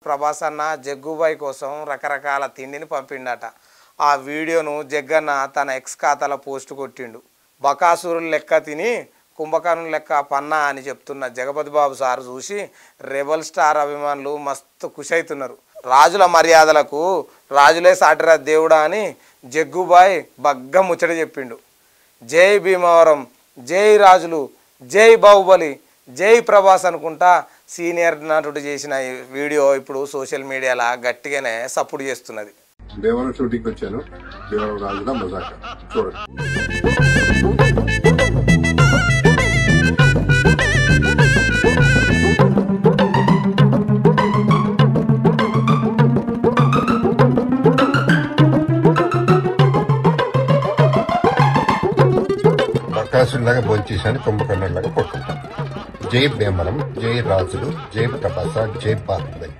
ప్రభాస్ అన్న జగ్గుబాయ్ కోసం రకరకాల తిండిని పంపిండట. ఆ వీడియోను జగ్గన్న తన ఎక్స్ ఖాతాలో పోస్ట్ కొట్టిండు. బకాసురులు లెక్క తిని కుంభకర్ణుల లెక్క పన్నా అని చెప్తున్న జగపతి బాబు సార్ చూసి రెబల్ స్టార్ అభిమానులు మస్తు ఖుషి అవుతున్నారు. రాజుల మర్యాదలకు రాజులే సాటిరా దేవుడా అని జగ్గుబాయ్ బగ్గ ముచ్చట చెప్పిండు. జై భీమవరం, జై రాజులు, జై బాహుబలి, జై ప్రభాస్ అనుకుంటా సీనియర్ నటుడు చేసిన వీడియో ఇప్పుడు సోషల్ మీడియాలో గట్టిగానే సపోర్ట్ చేస్తున్నది. దేవరం షూటింగ్ వచ్చాను. దేవరం రాజుల మజాక చూడండి. బకాసులాగా భోంచేశాను, కుంభకర్ణులాగా పట్టుకుంటాను. జై భీమవరం, జై రాజులు, జై ప్రభాస, జై బాహుబలి.